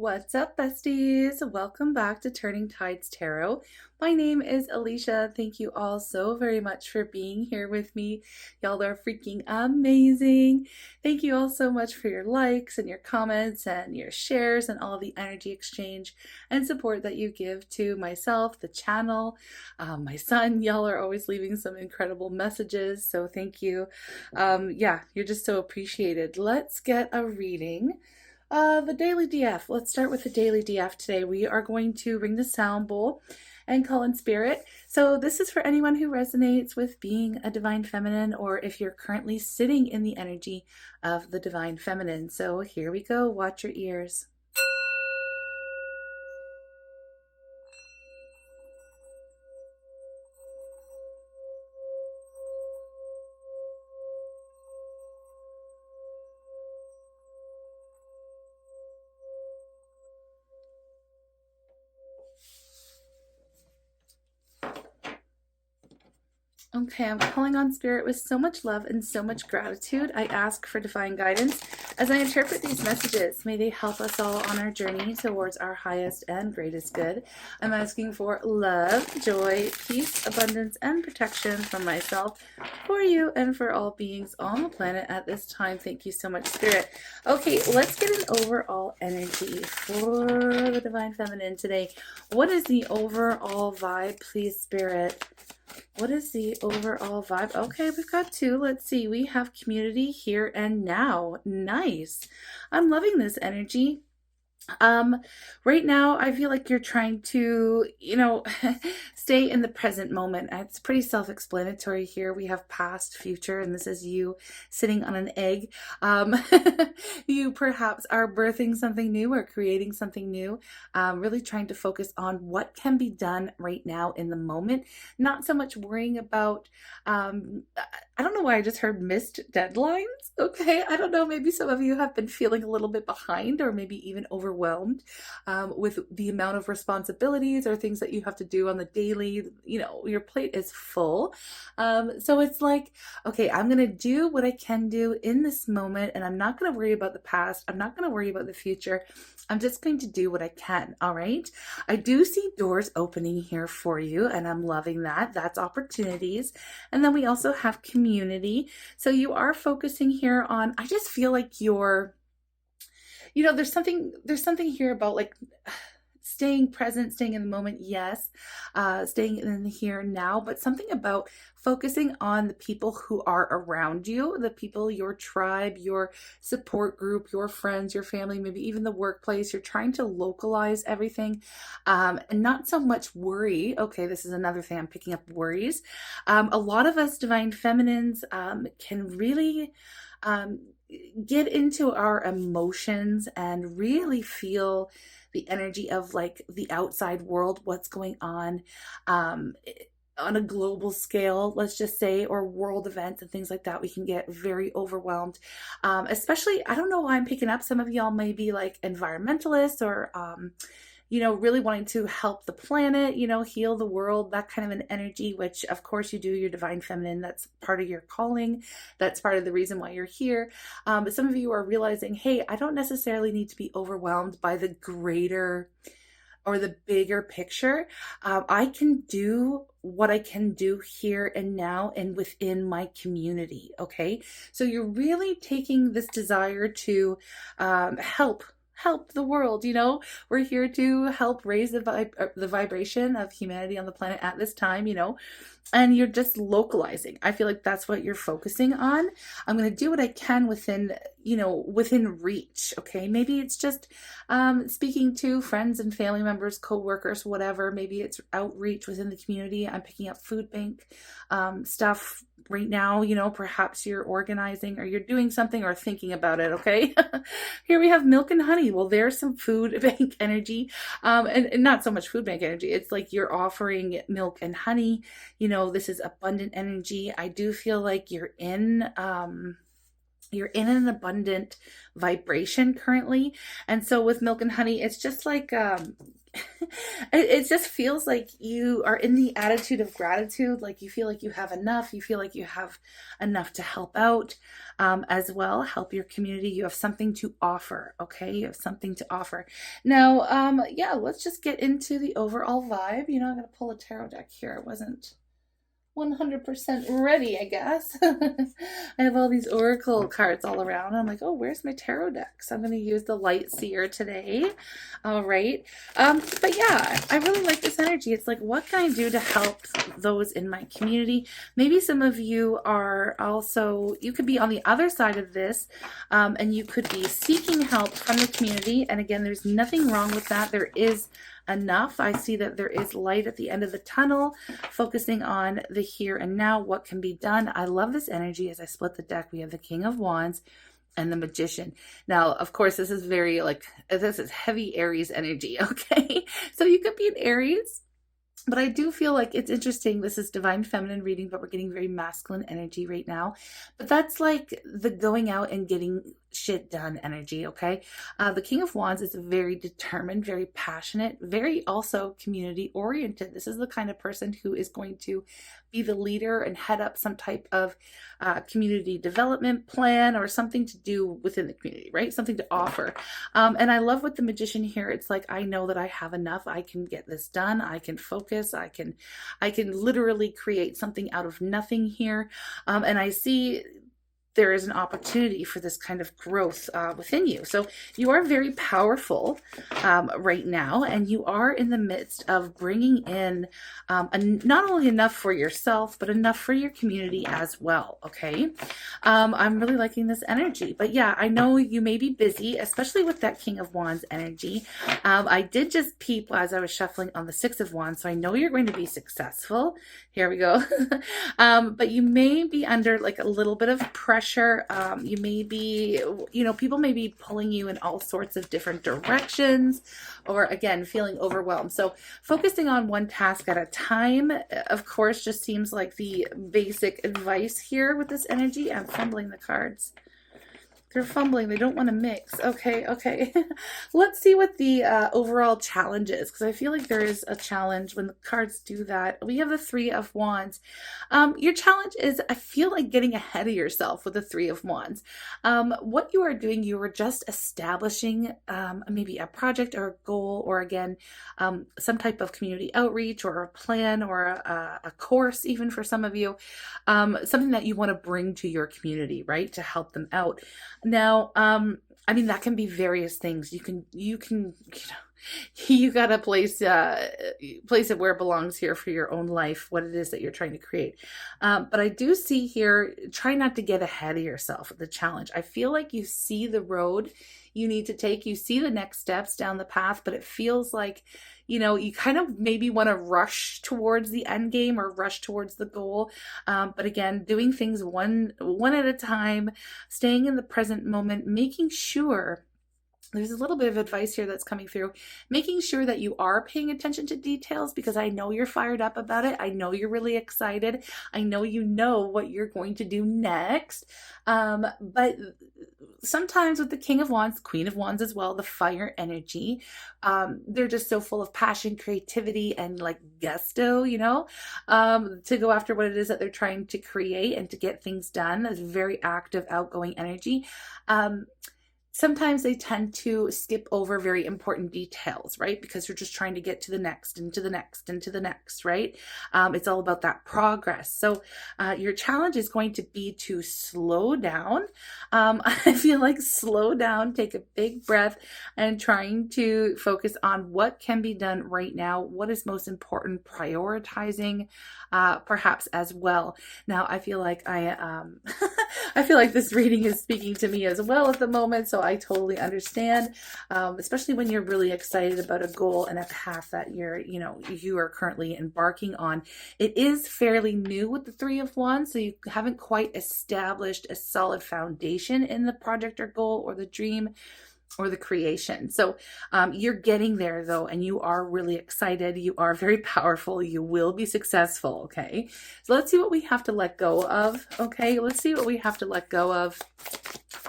What's up, besties? Welcome back to Turning Tides Tarot. My name is Alicia. Thank you all so very much for being here with me. Y'all are freaking amazing. Thank you all so much for your likes and your comments and your shares and all the energy exchange and support that you give to myself, the channel, my son. Y'all are always leaving some incredible messages, so thank you. Yeah, you're just so appreciated. Let's get a reading. The daily DF. Let's start with the daily DF today. We are going to ring the sound bowl and call in spirit. So this is for anyone who resonates with being a divine feminine, or if you're currently sitting in the energy of the divine feminine. So here we go. Watch your ears. Okay, I'm calling on spirit with so much love and so much gratitude. I ask for divine guidance as I interpret these messages. May they help us all on our journey towards our highest and greatest good. I'm asking for love, joy, peace, abundance, and protection from myself, for you, and for all beings on the planet at this time. Thank you so much, spirit. Okay, let's get an overall energy for the divine feminine today. What is the overall vibe, please, spirit? What is the overall vibe? Okay, we've got two. Let's see. We have community here and now. Nice. I'm loving this energy. Right now I feel like you're trying to, stay in the present moment. It's pretty self-explanatory here. We have past, future, and this is you sitting on an egg. You perhaps are birthing something new or creating something new, really trying to focus on what can be done right now in the moment, not so much worrying about, I don't know why I just heard missed deadlines. Okay, I don't know, maybe some of you have been feeling a little bit behind or maybe even overwhelmed with the amount of responsibilities or things that you have to do on the daily. Your plate is full. So it's like, okay, I'm going to do what I can do in this moment, and I'm not going to worry about the past. I'm not going to worry about the future. I'm just going to do what I can. All right. I do see doors opening here for you, and I'm loving that. That's opportunities. And then we also have community. So you are focusing here on, I just feel like you're, there's something here about like staying present, staying in the moment. Yes. Staying in the here and now, but something about focusing on the people who are around you, the people, your tribe, your support group, your friends, your family, maybe even the workplace. You're trying to localize everything, and not so much worry. Okay, this is another thing I'm picking up, worries. A lot of us divine feminines can really get into our emotions and really feel the energy of like the outside world, what's going on a global scale, let's just say, or world events and things like that. We can get very overwhelmed. Especially, I don't know why I'm picking up, some of y'all may be like environmentalists or really wanting to help the planet, heal the world, that kind of an energy, which of course you do, your divine feminine. That's part of your calling. That's part of the reason why you're here. But some of you are realizing, hey, I don't necessarily need to be overwhelmed by the greater or the bigger picture. I can do what I can do here and now and within my community. Okay. So you're really taking this desire to help the world. We're here to help raise the vibration of humanity on the planet at this time, and you're just localizing. I feel like that's what you're focusing on. I'm going to do what I can within reach. Okay. Maybe it's just speaking to friends and family members, co-workers, whatever. Maybe it's outreach within the community. I'm picking up food bank stuff right now. Perhaps you're organizing or you're doing something or thinking about it. Okay. Here we have milk and honey. Well, there's some food bank energy, and not so much food bank energy. It's like you're offering milk and honey. This is abundant energy. I do feel like you're in an abundant vibration currently. And so with milk and honey, it's just like, it just feels like you are in the attitude of gratitude. Like you feel like you have enough. You feel like you have enough to help out, as well. Help your community. You have something to offer. Okay. You have something to offer. Now, yeah, let's just get into the overall vibe. You know, I'm going to pull a tarot deck here. I wasn't 100% ready, I guess. I have all these oracle cards all around. I'm like, oh, where's my tarot deck? So I'm going to use the light seer today. All right. But yeah, I really like this energy. It's like, what can I do to help those in my community? Maybe some of you are also, you could be on the other side of this, and you could be seeking help from the community. And again, there's nothing wrong with that. There is enough. I see that there is light at the end of the tunnel, focusing on the here and now, what can be done. I love this energy. As I split the deck, we have the King of Wands and the Magician. Now, of course, this is very this is heavy Aries energy, okay? So you could be an Aries, but I do feel like it's interesting. This is divine feminine reading, but we're getting very masculine energy right now. But that's like the going out and getting shit done energy, okay? The King of Wands is very determined, very passionate, very also community oriented. This is the kind of person who is going to be the leader and head up some type of community development plan or something to do within the community, right? Something to offer. And I love with the Magician here. It's like, I know that I have enough. I can get this done. I can focus. I can literally create something out of nothing here. And I see there is an opportunity for this kind of growth within you. So you are very powerful right now, and you are in the midst of bringing in not only enough for yourself, but enough for your community as well, okay? I'm really liking this energy. But yeah, I know you may be busy, especially with that King of Wands energy. I did just peep as I was shuffling on the Six of Wands, so I know you're going to be successful. Here we go. But you may be under like a little bit of pressure. You may be, people may be pulling you in all sorts of different directions, or again, feeling overwhelmed. So focusing on one task at a time, of course, just seems like the basic advice here with this energy. I'm fumbling the cards. They're fumbling. They don't want to mix. Okay. Let's see what the overall challenge is, because I feel like there is a challenge when the cards do that. We have the Three of Wands. Your challenge is, I feel like, getting ahead of yourself with the Three of Wands. What you are doing, you are just establishing maybe a project or a goal, or again, some type of community outreach or a plan or a course, even for some of you, something that you want to bring to your community, right, to help them out. Now, I mean, that can be various things. You gotta place it where it belongs here for your own life, what it is that you're trying to create. But I do see here, try not to get ahead of yourself with the challenge. I feel like you see the road you need to take. You see the next steps down the path, but it feels like, you kind of maybe want to rush towards the end game or rush towards the goal. But again, doing things one at a time, staying in the present moment, making sure. There's a little bit of advice here that's coming through, making sure that you are paying attention to details, because I know you're fired up about it. I know you're really excited. I know you know what you're going to do next. But sometimes with the King of Wands, Queen of Wands as well, the fire energy, they're just so full of passion, creativity, and like gusto, to go after what it is that they're trying to create and to get things done. That's very active, outgoing energy. Sometimes they tend to skip over very important details, right? Because they're just trying to get to the next and to the next and to the next, right? It's all about that progress. So your challenge is going to be to slow down. I feel like slow down, take a big breath, and trying to focus on what can be done right now, what is most important, prioritizing perhaps as well. Now, I feel like I feel like this reading is speaking to me as well at the moment, so I totally understand, especially when you're really excited about a goal and a path that you are currently embarking on. It is fairly new with the Three of Wands, so you haven't quite established a solid foundation in the project or goal or the dream or the creation. So you're getting there though, and you are really excited. You are very powerful. You will be successful. Okay. So let's see what we have to let go of. Okay. Let's see what we have to let go of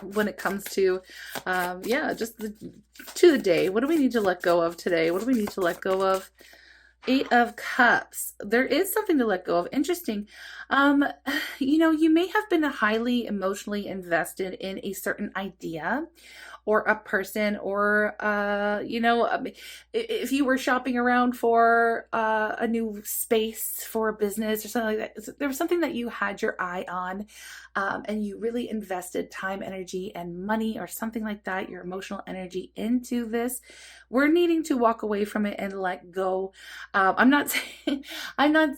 when it comes to, yeah, just to the day. What do we need to let go of today? What do we need to let go of? Eight of Cups. There is something to let go of. Interesting. Um, you may have been highly emotionally invested in a certain idea or a person, or if you were shopping around for a new space for a business or something like that, there was something that you had your eye on, and you really invested time, energy, and money, or something like that, your emotional energy into this. We're needing to walk away from it and let go. I'm not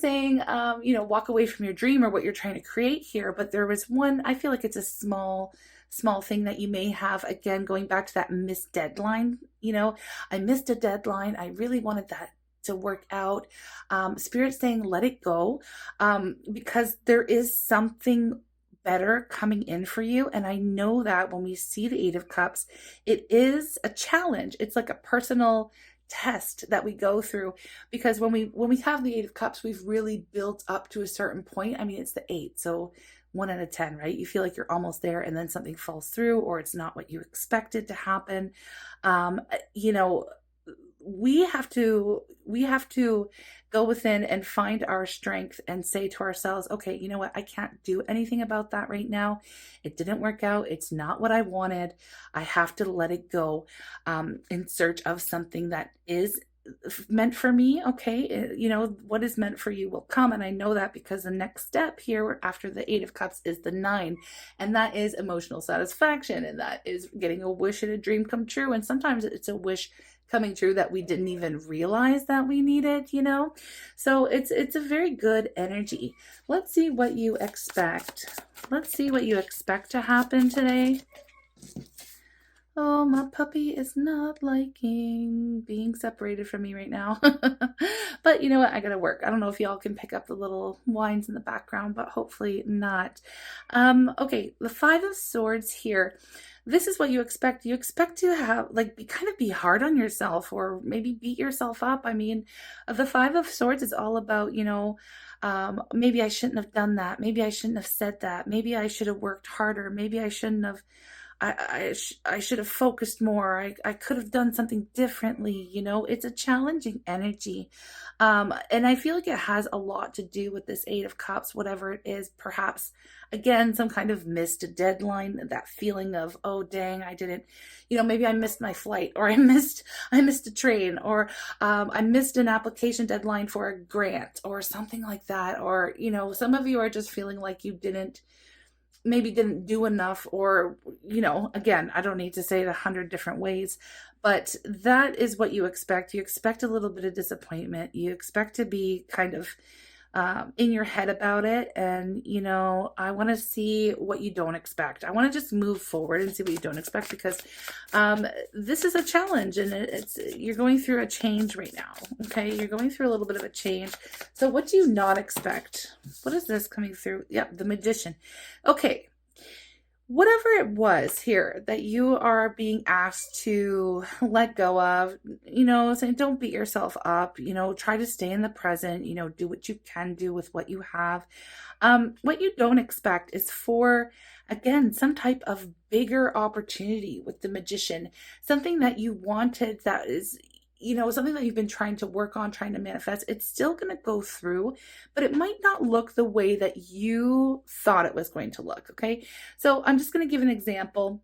saying, walk away from your dream or what you're trying to create here, but there was one, I feel like it's a small thing that you may have, again, going back to that missed deadline. I missed a deadline. I really wanted that to work out. Spirit saying, let it go, because there is something better coming in for you. And I know that when we see the Eight of Cups, it is a challenge. It's like a personal test that we go through, because when we have the Eight of Cups, we've really built up to a certain point. I mean, it's the 8, so 1 out of 10, right? You feel like you're almost there, and then something falls through, or it's not what you expected to happen. You know, we have to go within and find our strength and say to ourselves, okay, you know what? I can't do anything about that right now. It didn't work out. It's not what I wanted. I have to let it go, in search of something that is meant for me. Okay, what is meant for you will come, and I know that because the next step here after the Eight of Cups is the 9, and that is emotional satisfaction, and that is getting a wish and a dream come true. And sometimes it's a wish coming true that we didn't even realize that we needed. So it's a very good energy. Let's see what you expect. Let's see what you expect to happen today. Oh, my puppy is not liking being separated from me right now. But you know what? I gotta work. I don't know if y'all can pick up the little whines in the background, but hopefully not. Okay, the 5 of Swords here. This is what you expect. You expect to have, be hard on yourself, or maybe beat yourself up. I mean, the 5 of Swords is all about, maybe I shouldn't have done that. Maybe I shouldn't have said that. Maybe I should have worked harder. Maybe I shouldn't have I should have focused more. I could have done something differently. It's a challenging energy. And I feel like it has a lot to do with this 8 of Cups, whatever it is. Perhaps, again, some kind of missed deadline, that feeling of, oh, dang, I didn't, maybe I missed my flight, or I missed a train, or I missed an application deadline for a grant or something like that. Or, some of you are just feeling like you maybe didn't do enough, or, again, I don't need to say it 100 different ways, but that is what you expect. You expect a little bit of disappointment. You expect to be kind of in your head about it. And, I want to see what you don't expect. I want to just move forward and see what you don't expect, because this is a challenge, and you're going through a change right now. Okay. You're going through a little bit of a change. So what do you not expect? What is this coming through? Yep. The Magician. Okay. Whatever it was here that you are being asked to let go of, saying don't beat yourself up, try to stay in the present, do what you can do with what you have. What you don't expect is for, again, some type of bigger opportunity with the Magician, something that you wanted, that is, something that you've been trying to work on, trying to manifest. It's still going to go through, but it might not look the way that you thought it was going to look. Okay. So I'm just going to give an example.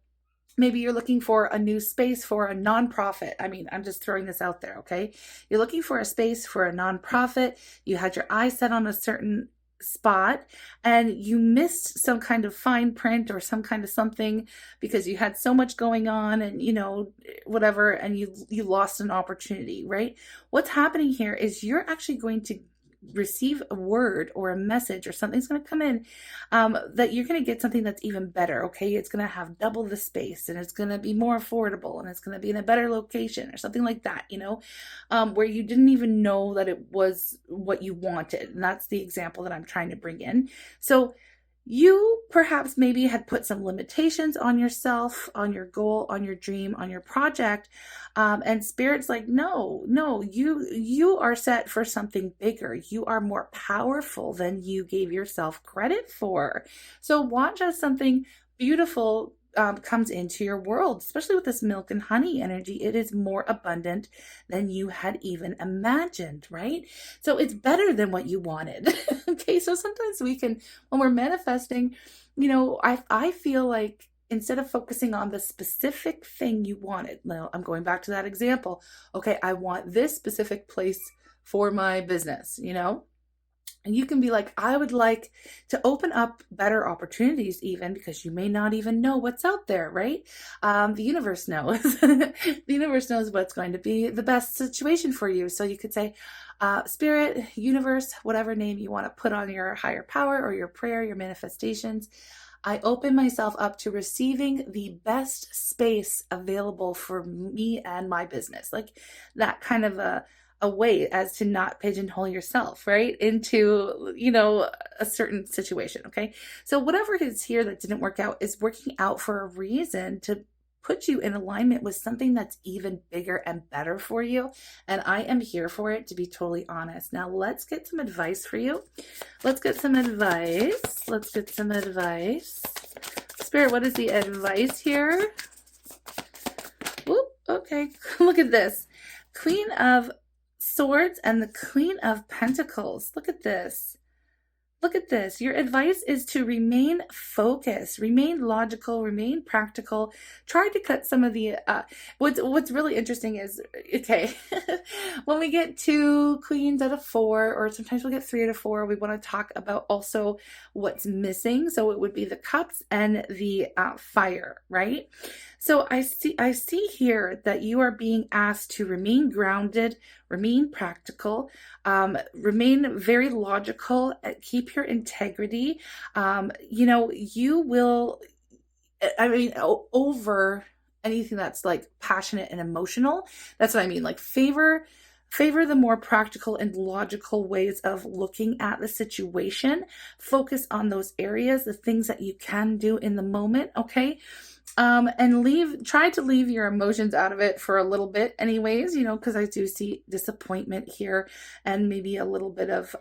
Maybe you're looking for a new space for a nonprofit. I mean, I'm just throwing this out there. Okay. You're looking for a space for a nonprofit. You had your eyes set on a certain spot, and you missed some kind of fine print or some kind of something because you had so much going on, and whatever, and you lost an opportunity, right? What's happening here is you're actually going to receive a word or a message, or something's going to come in, that you're going to get something that's even better. Okay. It's going to have double the space, and it's going to be more affordable, and it's going to be in a better location, or something like that, where you didn't even know that it was what you wanted. And that's the example that I'm trying to bring in. So you perhaps maybe had put some limitations on yourself, on your goal, on your dream, on your project. And Spirit's like, no, you are set for something bigger. You are more powerful than you gave yourself credit for. So watch as something beautiful comes into your world, especially with this milk and honey energy. It is more abundant than you had even imagined, right? So it's better than what you wanted. Okay, so sometimes we can, when we're manifesting, I feel like instead of focusing on the specific thing you wanted, now I'm going back to that example. Okay, I want this specific place for my business, and you can be like, I would like to open up better opportunities, even because you may not even know what's out there, right? The universe knows. The universe knows what's going to be the best situation for you. So you could say, Spirit, universe, whatever name you want to put on your higher power or your prayer, your manifestations. I open myself up to receiving the best space available for me and my business. Like that kind of a way as to not pigeonhole yourself, right, into, a certain situation. Okay. So whatever it is here that didn't work out is working out for a reason to put you in alignment with something that's even bigger and better for you. And I am here for it, to be totally honest. Now let's get some advice for you. Let's get some advice. Spirit, what is the advice here? Whoop, okay. Look at this. Queen of Swords and the Queen of Pentacles. Look at this. Look at this. Your advice is to remain focused, remain logical, remain practical. Try to cut some of the, what's really interesting is, okay, when we get 2 queens out of 4, or sometimes we'll get 3 out of 4, we want to talk about also what's missing. So it would be the cups and the fire, right? So I see here that you are being asked to remain grounded, remain practical, remain very logical, keep your integrity. You will, over anything that's like passionate and emotional. That's what I mean. Like favor the more practical and logical ways of looking at the situation. Focus on those areas, the things that you can do in the moment. Okay. And try to leave your emotions out of it for a little bit anyways, because I do see disappointment here and maybe a little bit of,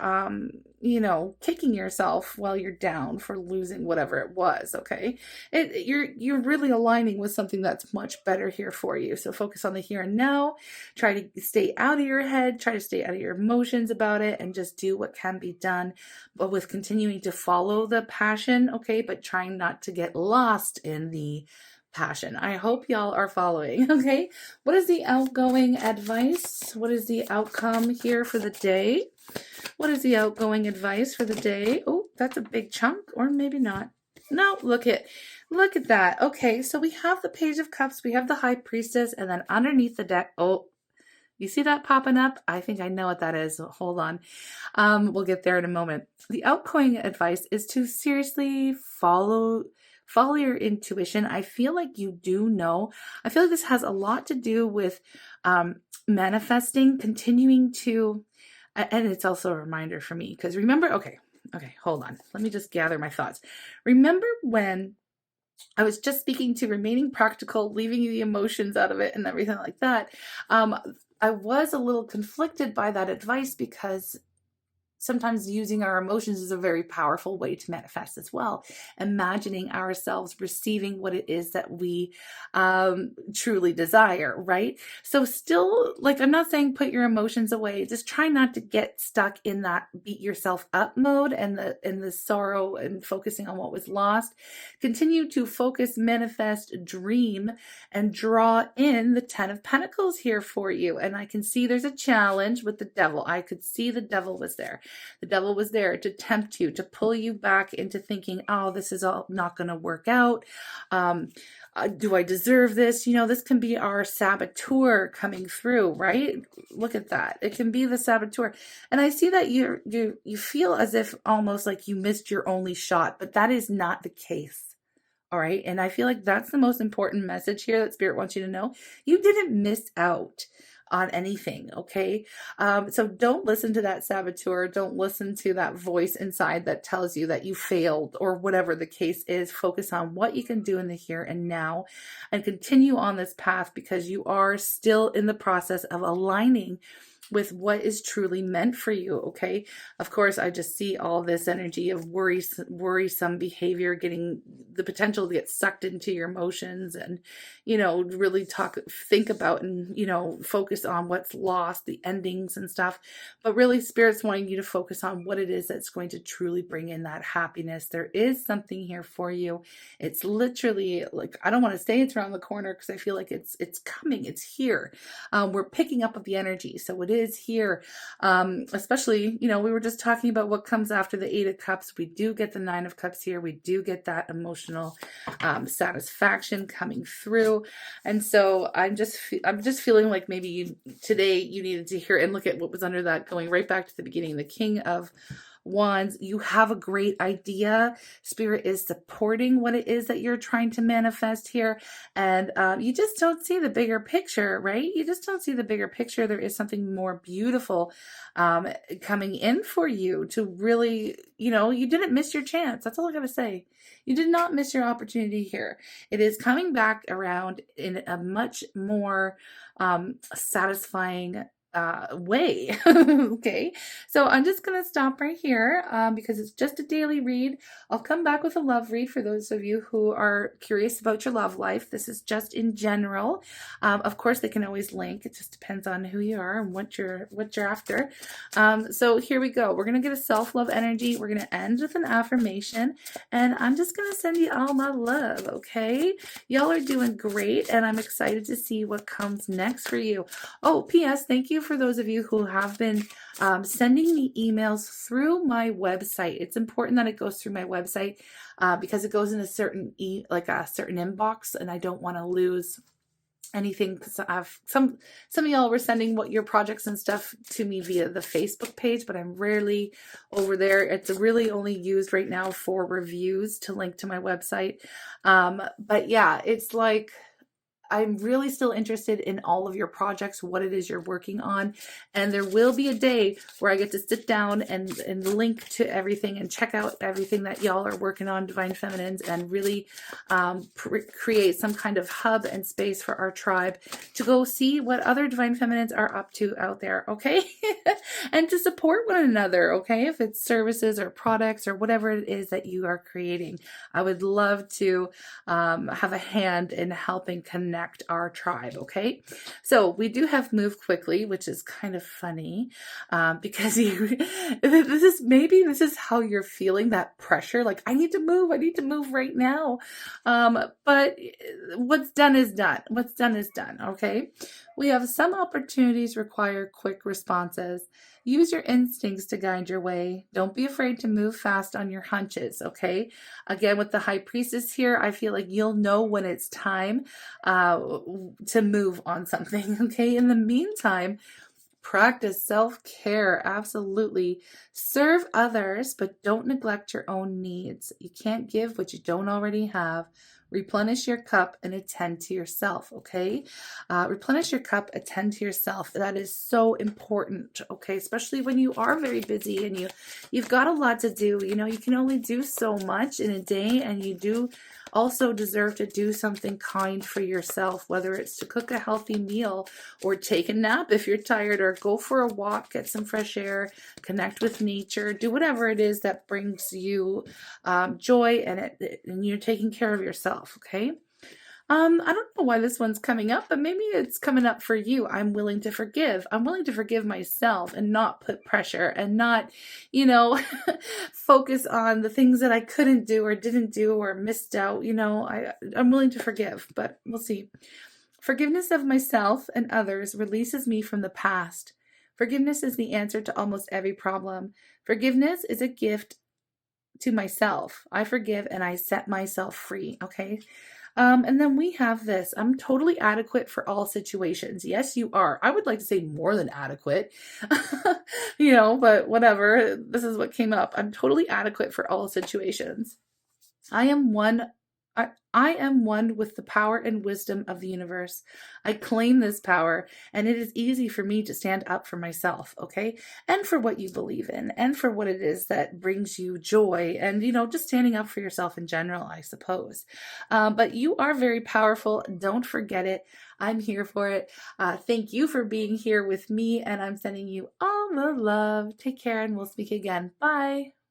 kicking yourself while you're down for losing whatever it was. Okay. You're really aligning with something that's much better here for you. So focus on the here and now, try to stay out of your head, try to stay out of your emotions about it, and just do what can be done, but with continuing to follow the passion. Okay. But trying not to get lost in the passion. I hope y'all are following. Okay. What is the outgoing advice? What is the outcome here for the day? What is the outgoing advice for the day? Oh, that's a big chunk, or maybe not. No, look at that. Okay. So we have the Page of Cups, we have the High Priestess, and then underneath the deck, oh, you see that popping up? I think I know what that is. Hold on. We'll get there in a moment. The outgoing advice is to seriously follow your intuition. I feel like you do know. I feel like this has a lot to do with manifesting, continuing to, and it's also a reminder for me, because remember, okay, hold on. Let me just gather my thoughts. Remember when I was just speaking to remaining practical, leaving the emotions out of it and everything like that. I was a little conflicted by that advice, because sometimes using our emotions is a very powerful way to manifest as well. Imagining ourselves receiving what it is that we truly desire, right? So still, like, I'm not saying put your emotions away. Just try not to get stuck in that beat yourself up mode and the sorrow and focusing on what was lost. Continue to focus, manifest, dream, and draw in the 10 of Pentacles here for you. And I can see there's a challenge with the devil. I could see the devil was there. The devil was there to tempt you, to pull you back into thinking, oh, this is all not going to work out. Do I deserve this? This can be our saboteur coming through, right? Look at that. It can be the saboteur. And I see that you feel as if almost like you missed your only shot, but that is not the case. All right. And I feel like that's the most important message here that Spirit wants you to know. You didn't miss out on anything. Okay. So don't listen to that saboteur. Don't listen to that voice inside that tells you that you failed or whatever the case is. Focus on what you can do in the here and now and continue on this path, because you are still in the process of aligning with what is truly meant for you. Okay. Of course, I just see all this energy of worrisome behavior, getting the potential to get sucked into your emotions and, really think about and, focus on what's lost, the endings and stuff. But really, Spirit's wanting you to focus on what it is that's going to truly bring in that happiness. There is something here for you. It's literally like, I don't want to say it's around the corner because I feel like it's coming, it's here. We're picking up of the energy. So it is here. Especially, we were just talking about what comes after the 8 of Cups. We do get the 9 of Cups here. We do get that emotional satisfaction coming through. And so I'm just feeling like maybe today you needed to hear and look at what was under that, going right back to the beginning, the King of Wands. You have a great idea. Spirit is supporting what it is that you're trying to manifest here. And you just don't see the bigger picture, right? You just don't see the bigger picture. There is something more beautiful coming in for you to really, you didn't miss your chance. That's all I got to say. You did not miss your opportunity here. It is coming back around in a much more satisfying way. Okay, so I'm just gonna stop right here because it's just a daily read. I'll come back with a love read for those of you who are curious about your love life. This is just in general. Of course, they can always link. It just depends on who you are and what you're after. So here we go. We're gonna get a self-love energy. We're gonna end with an affirmation, and I'm just gonna send you all my love. Okay, y'all are doing great, and I'm excited to see what comes next for you. Oh, P.S. Thank you for those of you who have been sending me emails through my website. It's important that it goes through my website because it goes in a certain certain inbox, and I don't want to lose anything, because I've some of y'all were sending what your projects and stuff to me via the Facebook page, but I'm rarely over there. It's really only used right now for reviews to link to my website. But yeah, it's like, I'm really still interested in all of your projects, what it is you're working on. And there will be a day where I get to sit down and link to everything and check out everything that y'all are working on, Divine Feminines, and really create some kind of hub and space for our tribe to go see what other Divine Feminines are up to out there, okay? And to support one another, okay? If it's services or products or whatever it is that you are creating, I would love to have a hand in helping connect our tribe. Okay, so we do have move quickly, which is kind of funny because this is how you're feeling, that pressure, like I need to move right now. But what's done is done. Okay, we have some opportunities require quick responses. Use your instincts to guide your way. Don't be afraid to move fast on your hunches, okay? Again, with the High Priestess here, I feel like you'll know when it's time to move on something, okay? In the meantime, practice self-care. Absolutely. Serve others, but don't neglect your own needs. You can't give what you don't already have. Replenish your cup and attend to yourself, okay? Replenish your cup, attend to yourself. That is so important, okay? Especially when you are very busy and you've got a lot to do. You can only do so much in a day, and you do also deserve to do something kind for yourself, whether it's to cook a healthy meal or take a nap if you're tired, or go for a walk, get some fresh air, connect with nature, do whatever it is that brings you joy, and you're taking care of yourself, okay? I don't know why this one's coming up, but maybe it's coming up for you. I'm willing to forgive. I'm willing to forgive myself and not put pressure and not, focus on the things that I couldn't do or didn't do or missed out. I'm willing to forgive, but we'll see. Forgiveness of myself and others releases me from the past. Forgiveness is the answer to almost every problem. Forgiveness is a gift to myself. I forgive and I set myself free, okay? And then we have this. I'm totally adequate for all situations. Yes, you are. I would like to say more than adequate, but whatever. This is what came up. I'm totally adequate for all situations. I am one I am one with the power and wisdom of the universe. I claim this power, and it is easy for me to stand up for myself, okay? And for what you believe in, and for what it is that brings you joy, and, just standing up for yourself in general, I suppose. But you are very powerful. Don't forget it. I'm here for it. Thank you for being here with me, and I'm sending you all the love. Take care, and we'll speak again. Bye.